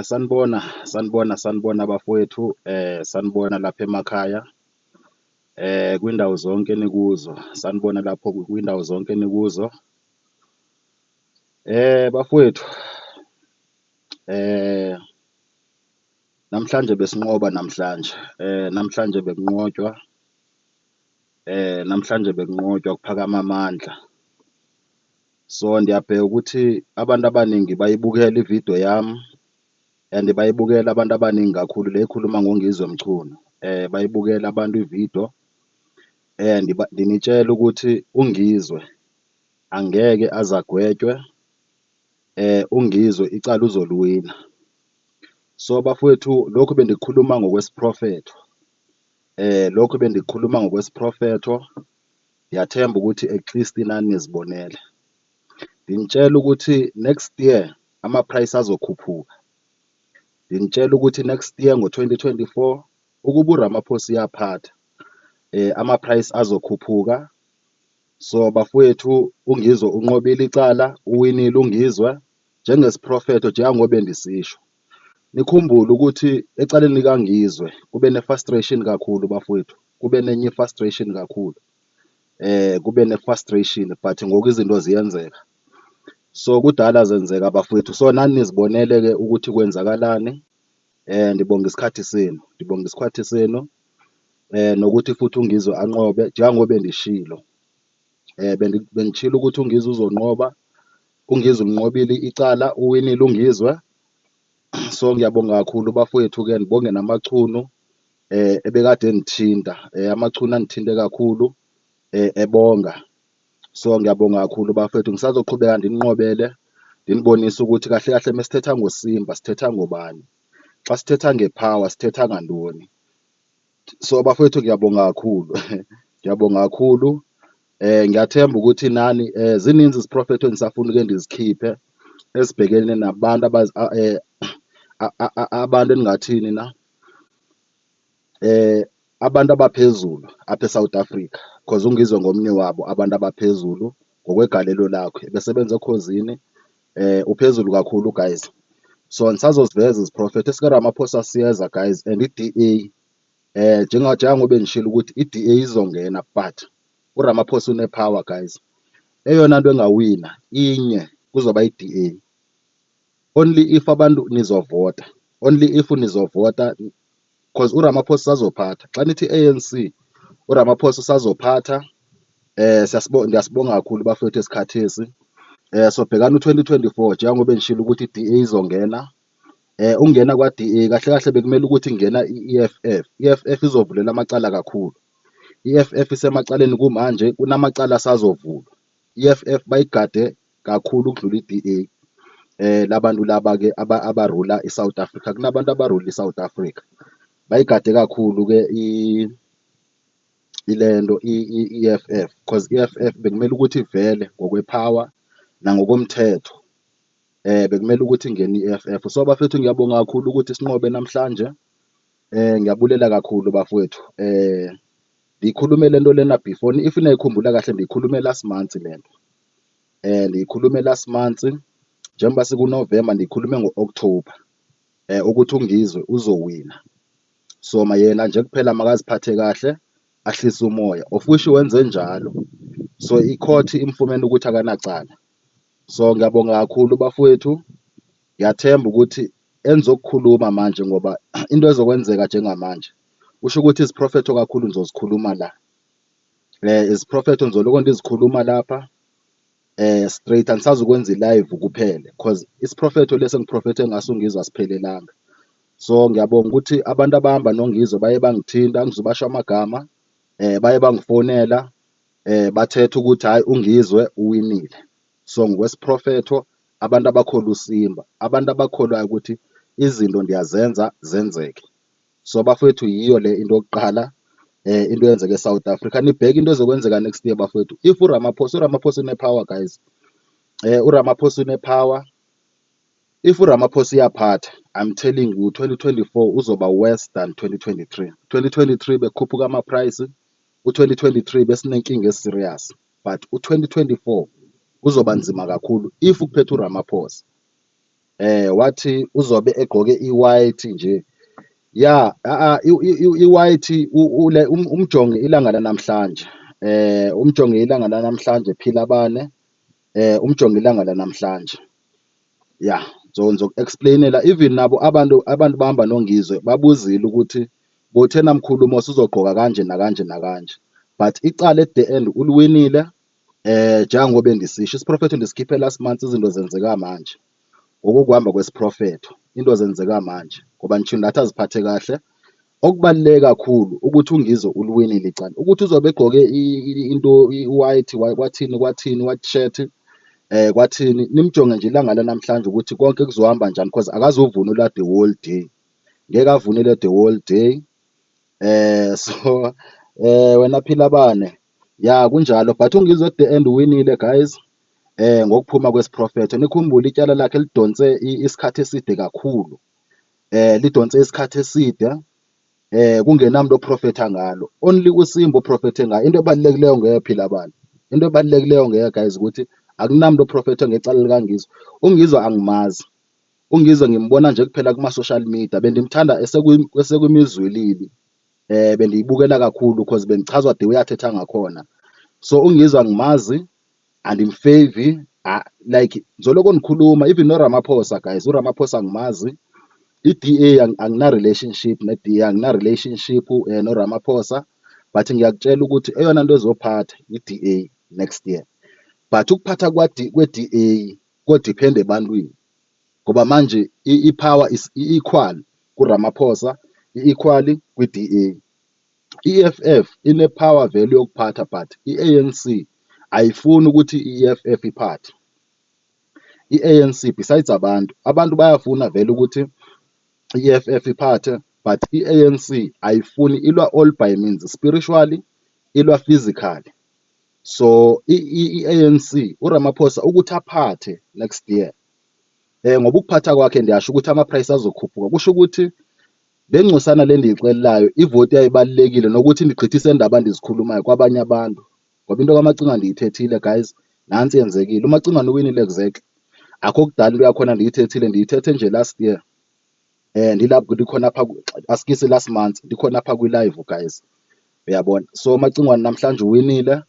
Sanibona bafowethu, sanibona lapha emakhaya, kwindawo zonke enikuzo, sanibona lapho kwindawo zonke enikuzo. Bafowethu, eh, namhlanje besinqoba namhlanje, namhlanje bekunqotshwa, namhlanje bekunqotshwa kuphakama amandla. So ndiyabheka ukuthi abantu abaningi bayibukela ividiyo yami and bayibukela abantu abaningi kakhulu le ekhuluma ngongizwe mchunu. Bayibukela abantu ividiyo, ndinitshela ukuthi ungizwe angeke azagwetshwe, ungizwe icala uzoluwina. So bafowethu, lokhu bendikukhuluma ngokwesiprofetho, lokhu bendikukhuluma ngokwesiprofetho. Ndiyathemba ukuthi at least nani nizibonele. Ndinitshela ukuthi next year ama-price azokhuphuka. Ndinitshela ukuthi next year ngo-2024 ukuba uRamaphosa iyaphatha, ama-price azokhuphuka. So bafowethu, ungizwe unqobile icala, uwinile ungizwe njengesiprofetho, njengoba bendisisho. Nikhumbule ukuthi ecaleni likangizwe kube ne-frustration kakhulu bafowethu, kube nenye i-frustration kakhulu, kube ne-frustration, but ngoku izinto ziyenzeka. So kudala zenzeka bafowethu, so nani nizibonele-ke ukuthi kwenzakalani. Ndibonga isikhathi senu, ndibonga isikhathi senu, nokuthi futhi ungizwe anqobe njengoba bendishilo. Bengitshilo ukuthi ungizwe uzonqoba, ungizwe umnqobile icala, uwinile ungizwe. So ngiyabonga kakhulu bafowethu-ke, ngibonge namachunu ebekade engithinta, amachunu angithinte kakhulu, ebonga. So ngiyabonga kakhulu bafowethu, ngisazoqhubeka ndininqobele, ndinibonise ukuthi kahle kahle mesithetha ngoSimba sithetha ngobani, xa sithetha ngepower sithetha ngantoni. So bafowethu ngiyabonga kakhulu ngiyabonga kakhulu. Ngiyathemba ukuthi nani zininzi iziprofetho engisafuna uke ndizikhiphe ezibhekene nabantu abantu eningathini na, abantu abaphezulu apha eSouth Africa, because ungizwe ngomnye wabo abantu abaphezulu ngokwegalelo lakhe, besebenza ekhosini, uphezulu kakhulu guys. So nisazoziveza iziprofetho esikaRamaphosa siyeza guys, and i-DA njengoba ngishilo ukuthi i-DA izongena, but uRamaphosa une-power guys. Eyona nto engawina inye kuzoba i-DA, only if abantu nizovota, only if nizovota, because uRamaphosa usazophatha. Xa nithi ANC uRamaphosa usazophatha. Ndiyasibonga kakhulu bafowethu esikhathesi. So bhekani u-2024 njengoba bengishilo ukuthi i-DA izongena. Ungena kwa-DA kahle kahle bekumele ukuthi ngena i-EFF. I-EFF izovulela amacala kakhulu. I-EFF isemacaleni kumanje, kunamacala asazovulwa. I-EFF bayigade kakhulu ukudlula i-DA. Labantu laba-ke abarula i-South Africa, kunabantu abarula i-South Africa bayigade kakhulu-ke ilento i-EFF, because i-EFF bekumele ukuthi ivele ngokwepower nangokomthetho, bekumele ukuthi ingene i-EFF. So bafethu ngiyabonga kakhulu ukuthi sinqobe namhlanje. Ngiyabulela kakhulu bafowethu. Ndiyikhulume lento lena before, if nayikhumbula kahle ndiyikhulume last month lento, ndiyikhulume last month njengoba sikuNovember, ndiyikhulume ngo-October, ukuthi ungizwe uzowina. So mayena nje kuphela makaziphathe kahle, ahlise umoya, of which wenze njalo. So i-court imfumene ukuthi akanacala. So ngiyabonga kakhulu bafowethu, ngiyathemba ukuthi enizokukhuluma manje, ngoba into ezokwenzeka njengamanje usho ukuthi iziprofetho kakhulu nizozikhuluma la, iziprofetho ngizoloko ndizikhuluma lapha, straight, anisazukwenza i-live kuphela, because isiprofetho lesi engiprofethe ngaso ungizwe asiphelelanga. So ngiyabonga ukuthi abantu abahamba nongizwe baye bangithinta, ngizobasho amagama, baye bangifonela, bathethe ukuthi hayi ungizwe uwinile. So ngokwesiprofetho, abantu abakholwa uSimba, abantu abakholwayo ukuthi izinto ndiyazenza zenzeke. So bafowethu, yiyo le into yokuqala, into eyenzeka eSouth Africa. Nibheke into ezokwenzeka next year bafowethu. If uRamaphosa une-power guys, uRamaphosa une-power. If uRamaphosa iyaphatha, I'm telling you 2024 uzoba worse than 2023. 2023 bekhuphuka ama-price, u-2023 besinenkinga eserious, but u-2024 uzoba nzima kakhulu if uphethe uRamaphosa. wathi uzobe egqoke i-white nje. Ya i-white umjonge ilanga lanamhlanje. Umjonge ilanga lanamhlanje phila bane. Umjonge ilanga lanamhlanje. Ya ngizoku-explainela even nabo abantu bahamba nongizwe babuzile ukuthi bothena mkhulumo usuzogqoka kanje nakanje nakanje, but icala at the end uliwinile. Njengoba bendisisho isiprofetho ndisikhiphela last month, izinto zenzeka manje. Ngokuhamba kwesiprofetho into zenzeka manje ngoba ngisho nathi aziphathe kahle. Okubaluleke kakhulu ukuthi ungizwe uliwinile icala, ukuthi uzobe egqoke into i-white kwathini white shirt kwathini, nimjonge nje ilanga lanamhlanje ukuthi konke kuzohamba njani, because akazuvunula the whole day, ngeke avunule the whole day. So wena phila bane, ya kunjalo, but ungizwe at the end uwinile guys. Ngokuphuma kwesiprofetho nikhumbule ityala lakhe lidonse isikhathi eside kakhulu, lidonse isikhathi eside, kungenamuntu oprofetha ngalo, only uSimba oprofethe ngayo. Into ebalulekileyo ngeke phila bani, into ebalulekileyo ngeke guys ukuthi akunamuntu oprofetha ngecala likangizwe. Ungizwe angimazi, ungizwe ngimbona nje kuphela kuma-social media, bendimthanda esekwimizwilili, bendiyibukela kakhulu because bengichazwa the way athetha ngakhona. So ungizwe angimazi, andimfevi, like ngizoloko nikhuluma even noRamaphosa guys, uRamaphosa angimazi. I-DA angina-relationship ne-DA, angina-relationship noRamaphosa, but ngiyakutshela ukuthi eyona nto ezophatha i-DA next year. But ukuphatha kwe-DA kodiphende ebantwini, ngoba manje i-power is equal kuRamaphosa, i-equal kwi-DA. I-EFF ine-power vele yokuphatha, but i-ANC ayifuni ukuthi i-EFF iphathe. I-ANC besides abantu bayafuna vele ukuthi i-EFF iphathe, but i-ANC ayifuni, ilwa all by means, spiritually ilwa physically. So i-ANC uRamaphosa ukuthi aphathe next year, ngoba ukuphatha kwakhe ndiyasho ukuthi ama-price azokhuphuka, kusho ukuthi le ngcosana le ndiyixelelayo ivoti yayibalulekile, nokuthi ndigqithise indaba endizikhulumayo kwabanye abantu, ngoba into kaMacinga ndiyithethile guys, nansi yenzekile. uMacinga uwinile exactly, akho kudala into yakhona ndiyithethe nje last year. Ndilapho ndikhona apha, asikisi last month ndikhona apha kwi-live guys, uyabona. So uMacinga namhlanje uwinile.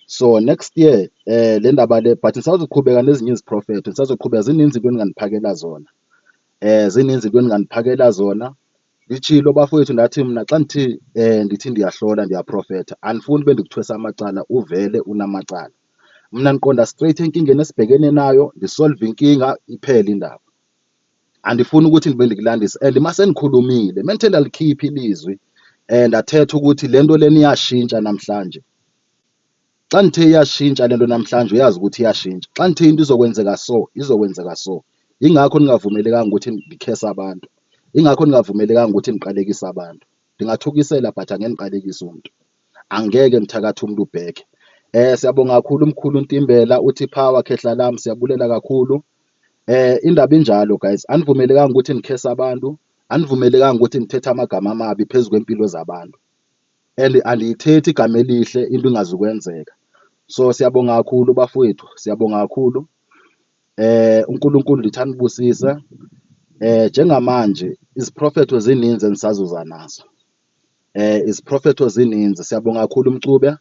So next year le ndaba le, but nisazoqhubeka nezinye iziprofetho, nisazoqhubeka, zininzi into endinganiphakela zona, zininzi into endinganiphakela zona. Litshilo bafowethu, ndathi mna xa ndithi ndiyahlola ndiyaprofetha, andifuni ube ndikuthwesa amacala uvele unamacala. Mna ndiqonda straight enkingeni esibhekene nayo, ndisolve inkinga iphele indaba. Andifuni ukuthi ndibe ndikulandisa, and mase nikhulumile menthe ndalikhipha ilizwi ndathetha ukuthi le nto lena iyashintsha namhlanje. Xa ndithe iyashintsha le nto namhlanje uyazi ukuthi iyashintsha. Xa ndithe into izokwenzeka so, izokwenzeka so. Ingakho ningavumelekanga ukuthi ndikhese abantu, ingakho ningavumelekanga ukuthi ndiqalekise abantu. Ndingathukisela but angeke ndiqalekise umuntu, angeke mthakatha umuntu ubheke. Siyabonga kakhulu umkhulu Ntimbela, uthi power khehla lami, siyabulela kakhulu. Indaba injalo guys, anivumelekanga ukuthi ndikhese abantu, anivumelekanga ukuthi ndithethe amagama amabi phezu kwempilo zabantu, and andiyithethi igama elihle into ingazukwenzeka. So siyabonga kakhulu bafowethu, siyabonga kakhulu. uNkulunkulu ndithanda ubusisa. Njengamanje iziprofetho zininzi endisazuza nazo, iziprofetho zininzi. Siyabonga kakhulu Mcube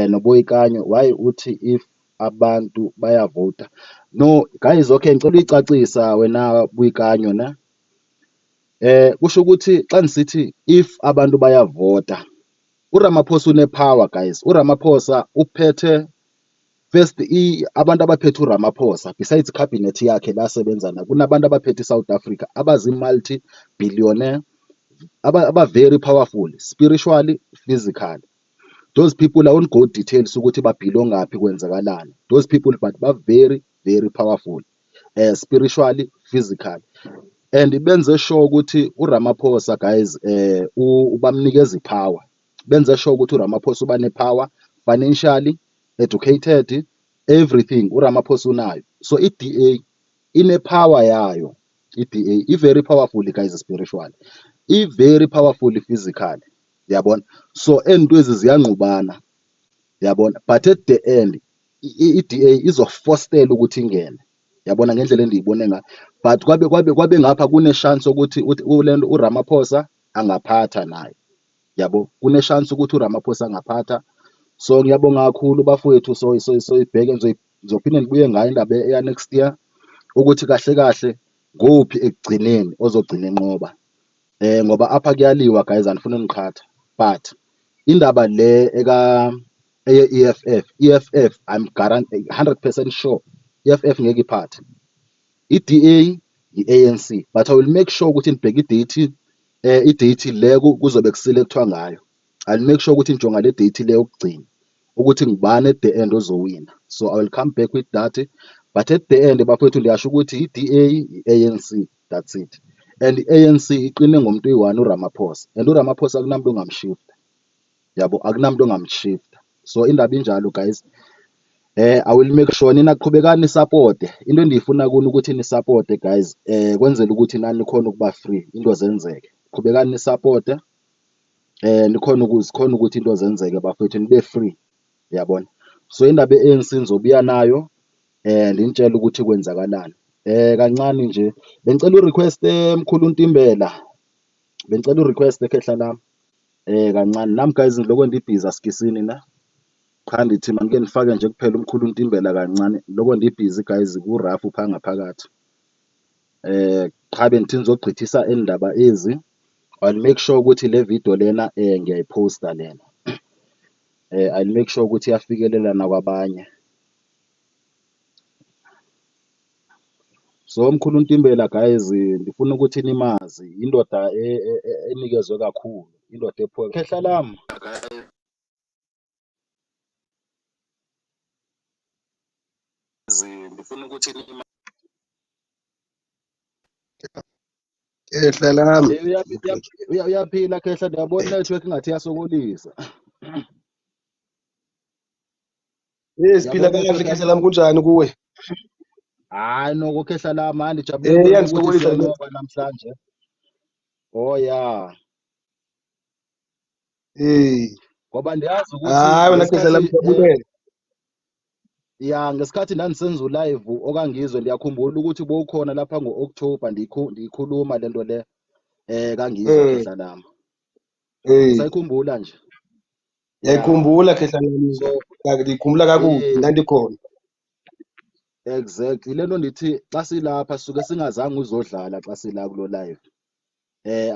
noBoyikanyo. Why uthi if abantu bayavota? No guys, okay, ngicela uyicacisa wena Boyikanyo ne. Kusho ukuthi xa ndisithi if abantu bayavota, uRamaphosa une-power guys. uRamaphosa uphethe first abantu abaphethe uRamaphosa besides cabinet yakhe lasebenza na, kunabantu abaphethe iSouth Africa abazi-multi-billionaire, aba-very powerful spiritually, physically. Those people I won't go details ukuthi babhilongaphi kwenzakalani. Those people but ba-very very powerful spiritually, physically, and benze sure ukuthi uRamaphosa guys ubamnikeza ipower. Benze sure ukuthi uRamaphosa uba nepower, financially, educated, everything uRamaphosa unayo. So i-DA ine-power yayo, i-DA i-very powerful guys spiritually, i-very powerful physically, yabona. So entwezi ziyangqubana, yabona, but at the end i-DA izofostela ukuthi ingene, yabona ngendlela endiyibone ngayo. But kwabe ngapha kune-chance ukuthi ulento uRamaphosa angaphatha naye, yabo kune-chance ukuthi uRamaphosa angaphatha. So ngiyabonga kakhulu bafowethu, soyibheke ngizophinde ngibuye ngayo indaba eya next year ukuthi kahle kahle kuphi ekugcineni ozogcina enqoba. Ngoba apha kuyaliwa guys, andifuni niqhatha, but indaba le eye-EFF I'm guarantee 100% sure EFF ngeke iphathe. I-DA i-ANC, but I will make sure ukuthi nibheke i-date le kuzobe kuselekthwa ngayo. I'll make sure ukuthi ngijonga le date le yokugcina ukuthi ngubani at the end ozowina. So I will come back with that, but at the end bafowethu ndiyasho ukuthi i-DA i-ANC, that's it. And i-ANC iqine ngomuntu oyi-one uRamaphosa, and uRamaphosa akunamuntu ongamshifta, yabo akunamuntu ongamshifta. So indaba injalo guys. I will make sure nina qhubekani nisapote into endiyifuna kuni ukuthi nisapote guys, kwenzela ukuthi nani nikhona ukuba free, into zenzeke. Qhubekani nisapote nikhona ukuthi into zenzeke bafethu, nibe free, yabona. So indaba ye-ANC nizobuya nayo ndinitshela ukuthi kwenzakalani. Kancane nje bengicela urequest mkhulu Ntimbela, bengicela urequest ekhehla lami kancane nami guys, ngiloko ndibhizi asikisini na cha ndithi manike nifake nje kuphela umkhulu Ntimbela kancane, loko ndibhizi guys, kurafu pha ngaphakathi. Cha benithi nizogqithisa endaba ezi. I'll make sure ukuthi le video lena ngiyayiposta lena. I'll make sure ukuthi iyafikelela nakwabanye. So umkhulu Ntimbela guys, ndifuna ukuthi nimazi indoda enikezwe kakhulu, indoda ephuke khehla lami. Ndifuna ukuthi khehla lami uyaphila khehla, ndiyabona network ngathi iyasokolisa. siphila kahle khehla lami, kunjani kuwe? Hayi noko khehla lami, andijabulile ukuthi siyanqoba namhlanje. Oh ya, ngoba ndiyazi hayi wena khehla lami ukuthi jabulele. ya ngesikhathi ndandisenza ulive okangizwe, ndiyakhumbula ukuthi bowukhona lapha ngo-October ndiyikhuluma lento le kangizwa khehla lami. Usayikhumbula nje? Ngiyayikhumbula khehla lami, ngiyikhumbula kakuhle ndandikhona. Exactly, lento ndithi xa silapha suke singazange uzodlala xa sila kulo live.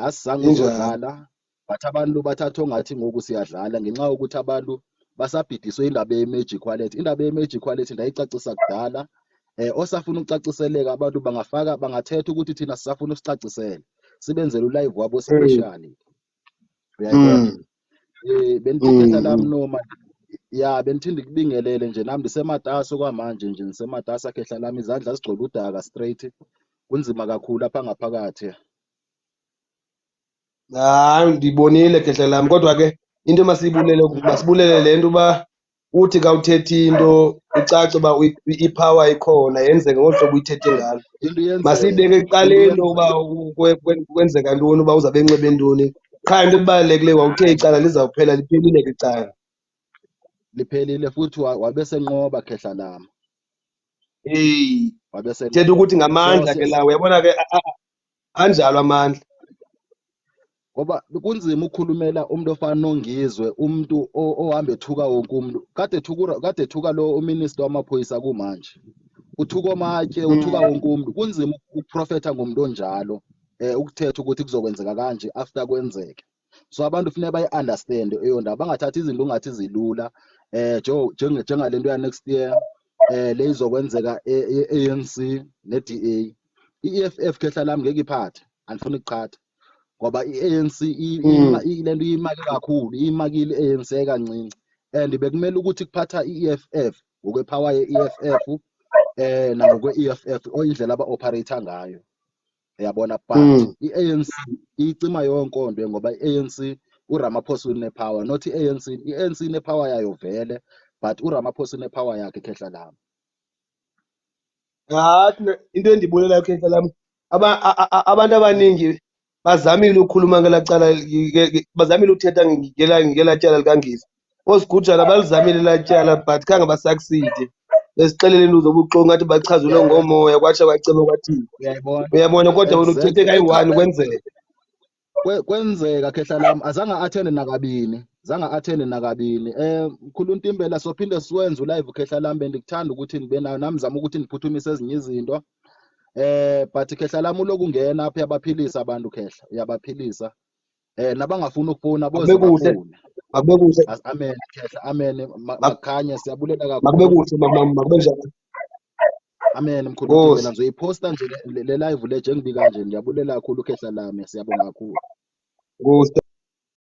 Asizange uzodlala, but abantu bathatha ongathi ngoku siyadlala ngenxa yokuthi abantu basabhidiswe indaba ye-magic wallet. Indaba ye-magic wallet ndayicacisa kudala. Osafuna ukucaciseleka abantu bangathetha ukuthi thina sisafuna usicacisele, sibenzele ulive wabo special, uyayibona. Benithi khehla lami noma ya benithi ndikubingelele nje, nami ndisematasa kwamanje nje, ndisematasa khehla lami, izandla zigcwele udaka straight, kunzima kakhulu apha ngaphakathi. Hayi ndibonile khehla lami, kodwa ke into masibulele le nto uba uthi ka uthetha into icace uba ipower ikhona, yenzeke ngolu hlobo uyithethe ngalo. Masiyibeke ekuqaleni into uba kwenzeka ntoni, uba uzawube enxibe ntoni. Qha into ebalulekileyo wawuthe icala lizawuphela, liphelile ke icala. Liphelile futhi wabe senqoba khehla lami. Thetha ukuthi ngamandla ke lawo, uyabona ke anjalo amandla. Ngoba kunzima ukukhulumela umuntu ofana nongizwe, umuntu ohamba ethuka wonke umuntu. Kade ethuka lo uminister wamaphoyisa kumanje, uthuka omatye, uthuka wonke umuntu. Kunzima ukuprofetha ngomuntu onjalo, ukuthetha ukuthi kuzokwenzeka kanje after kwenzeke. So abantu kufanele bayi-understand eyo ndaba, bangathathi izinto ungathi zilula. Njengale nto ya next year le izokwenzeka e-ANC ne-DA. I-EFF khehla lami ngeke iphathe, andifuni ukuqhatha, ngoba i-ANC le nto iyimake kakhulu, iyimakile i-ANC kancinci, and bekumele ukuthi kuphatha i-EFF ngokwepower ye-EFF nangokwe-EFF oyindlela aba-operator ngayo, uyabona. But i-ANC iyicima yonke nto, ngoba i-ANC uRamaphosa unepower, not i-ANC. I-ANC inepower yayo vele, but uRamaphosa unepower yakhe khehla lami. Hayi into endibulelayo khehla lami, abantu abaningi bazamile ukukhuluma ngelaa cala, bazamile uthetha ngelaa tyala likangisi. Oosigujana balizamile elaa tyala but khange basakside. besixelela into zobuxoki ngathi bachazelwe ngomoya kwatsha kwaceba kwathini. uyayibona Uyabona kodwa wena uthethe exactly kayi-1 kwenzeka. kwenzeka khehla lami azange athende nakabini mkhulu Ntimbela sophinde siwenze ulive khehla lami bendikuthanda ukuthi nibe nayo nami zama ukuthi niphuthumise ezinye izinto but khehla lami uloku ungena apha uyabaphilisa abantu khehla uyabaphilisa nabangafuni ukufona boze Makube kuhle, bafone makube kuhle, amen khehla amen makhanye siyabulela makube kakhulu kuhle, makube njani. amen mkhulu Ntimbela Nkosi. ngizoyiposta nje le live le njengibika nje ngiyabulela kakhulu khehla lami siyabonga kakhulu Nkosi.